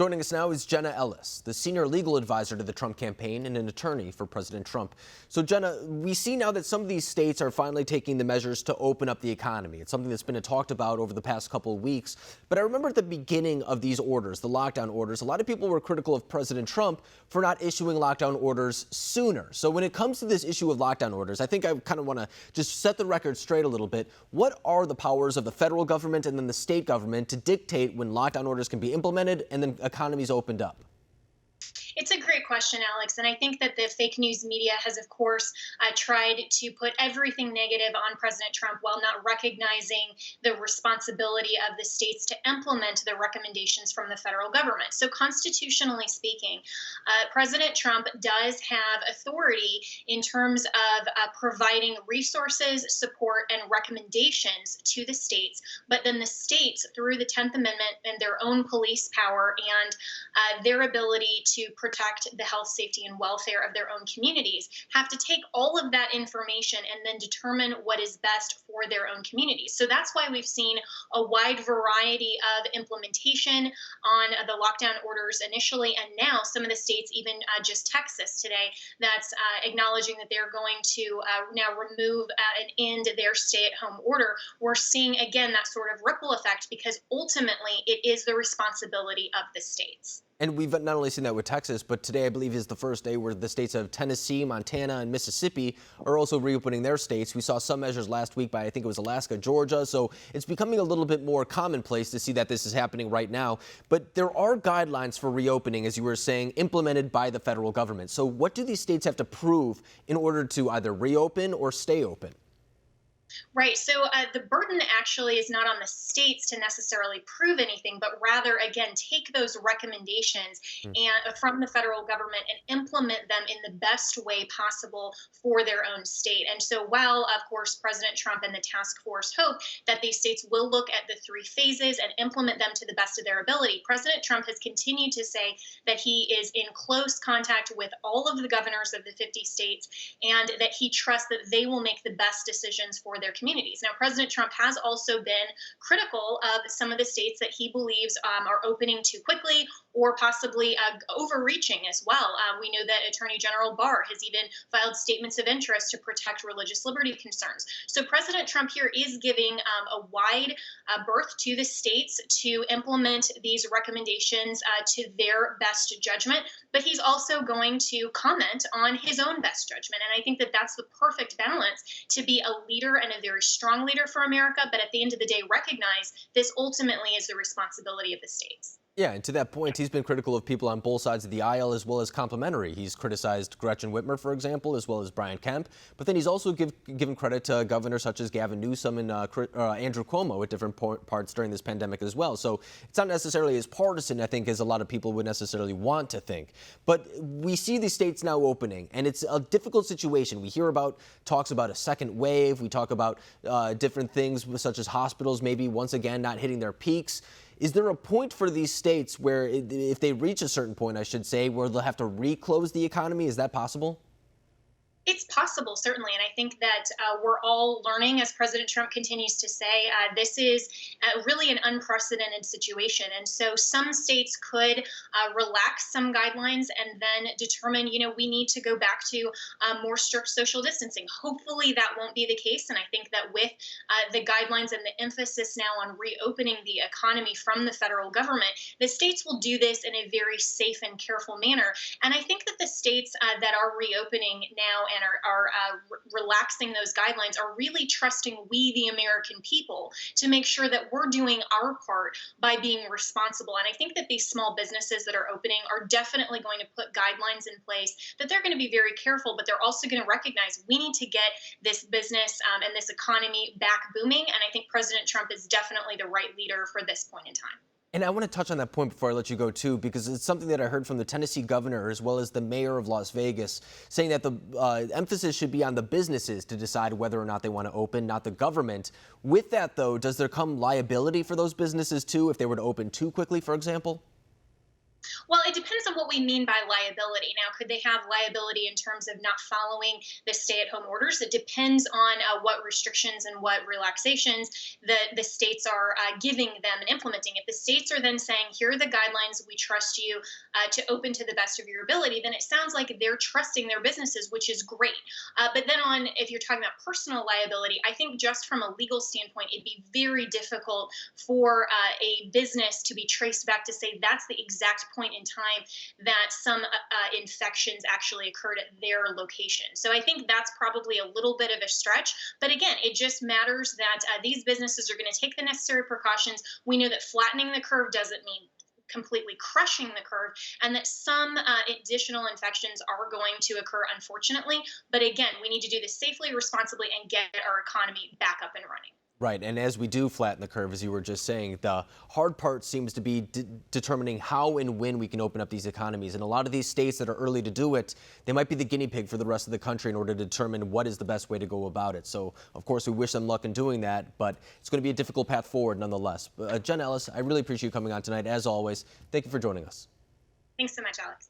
Joining us now is Jenna Ellis, the senior legal advisor to the Trump campaign and an attorney for President Trump. So, Jenna, we see now that some of these states are finally taking the measures to open up the economy. It's something that's been talked about over the past couple of weeks. But I remember at the beginning of these orders, the lockdown orders, a lot of people were critical of President Trump for not issuing lockdown orders sooner. So when it comes to this issue of lockdown orders, I think I kind of want to just set the record straight a little bit. What are the powers of the federal government and then the state government to dictate when lockdown orders can be implemented and then economies opened up? It's a great question, Alex. And I think that the fake news media has, of course, tried to put everything negative on President Trump while not recognizing the responsibility of the states to implement the recommendations from the federal government. So constitutionally speaking, President Trump does have authority in terms of providing resources, support, and recommendations to the states. But then the states, through the 10th Amendment and their own police power and their ability to protect the health, safety, and welfare of their own communities, have to take all of that information and then determine what is best for their own communities. So that's why we've seen a wide variety of implementation on the lockdown orders initially, and now some of the states, even just Texas today, that's acknowledging that they're going to now remove and end their stay-at-home order. We're seeing, again, that sort of ripple effect because ultimately it is the responsibility of the states. And we've not only seen that with Texas, but today I believe is the first day where the states of Tennessee, Montana, and Mississippi are also reopening their states. We saw some measures last week by, I think it was Alaska, Georgia. So it's becoming a little bit more commonplace to see that this is happening right now. But there are guidelines for reopening, as you were saying, implemented by the federal government. So what do these states have to prove in order to either reopen or stay open? Right. So the burden actually is not on the states to necessarily prove anything, but rather, again, take those recommendations and from the federal government and implement them in the best way possible for their own state. And so while, of course, President Trump and the task force hope that these states will look at the three phases and implement them to the best of their ability, President Trump has continued to say that he is in close contact with all of the governors of the 50 states and that he trusts that they will make the best decisions for their communities. Now, President Trump has also been critical of some of the states that he believes are opening too quickly or possibly overreaching as well. We know that Attorney General Barr has even filed statements of interest to protect religious liberty concerns. So President Trump here is giving a wide berth to the states to implement these recommendations to their best judgment, but he's also going to comment on his own best judgment. And I think that that's the perfect balance to be a leader and a very strong leader for America, but at the end of the day, recognize this ultimately is the responsibility of the states. Yeah, and to that point, he's been critical of people on both sides of the aisle as well as complimentary. He's criticized Gretchen Whitmer, for example, as well as Brian Kemp. But then he's also given credit to governors such as Gavin Newsom and Andrew Cuomo at different parts during this pandemic as well. So it's not necessarily as partisan, I think, as a lot of people would necessarily want to think. But we see the states now opening, and it's a difficult situation. We hear about talks about a second wave. We talk about different things such as hospitals maybe once again not hitting their peaks. Is there a point for these states where, if they reach a certain point, I should say, where they'll have to reclose the economy? Is that possible? It's possible, certainly. And I think that we're all learning, as President Trump continues to say, this is really an unprecedented situation. And so some states could relax some guidelines and then determine, we need to go back to more strict social distancing. Hopefully that won't be the case. And I think that with the guidelines and the emphasis now on reopening the economy from the federal government, the states will do this in a very safe and careful manner. And I think that the states that are reopening now and are relaxing those guidelines are really trusting we, the American people, to make sure that we're doing our part by being responsible. And I think that these small businesses that are opening are definitely going to put guidelines in place that they're going to be very careful, but they're also going to recognize we need to get this business and this economy back booming. And I think President Trump is definitely the right leader for this point in time. And I want to touch on that point before I let you go, too, because it's something that I heard from the Tennessee governor as well as the mayor of Las Vegas, saying that the emphasis should be on the businesses to decide whether or not they want to open, not the government. With that, though, does there come liability for those businesses, too, if they were to open too quickly, for example? Well, it depends on what we mean by liability. Now, could they have liability in terms of not following the stay-at-home orders? It depends on what restrictions and what relaxations the states are giving them and implementing. If the states are then saying, "Here are the guidelines, we trust you to open to the best of your ability," then it sounds like they're trusting their businesses, which is great. But then, if you're talking about personal liability, I think just from a legal standpoint, it'd be very difficult for a business to be traced back to say that's the exact point in time that some infections actually occurred at their location. So I think that's probably a little bit of a stretch. But again, it just matters that these businesses are going to take the necessary precautions. We know that flattening the curve doesn't mean completely crushing the curve, and that some additional infections are going to occur, unfortunately. But again, we need to do this safely, responsibly, and get our economy back up and running. Right, and as we do flatten the curve, as you were just saying, the hard part seems to be determining how and when we can open up these economies. And a lot of these states that are early to do it, they might be the guinea pig for the rest of the country in order to determine what is the best way to go about it. So, of course, we wish them luck in doing that, but it's going to be a difficult path forward nonetheless. Jenna Ellis, I really appreciate you coming on tonight. As always, thank you for joining us. Thanks so much, Alex.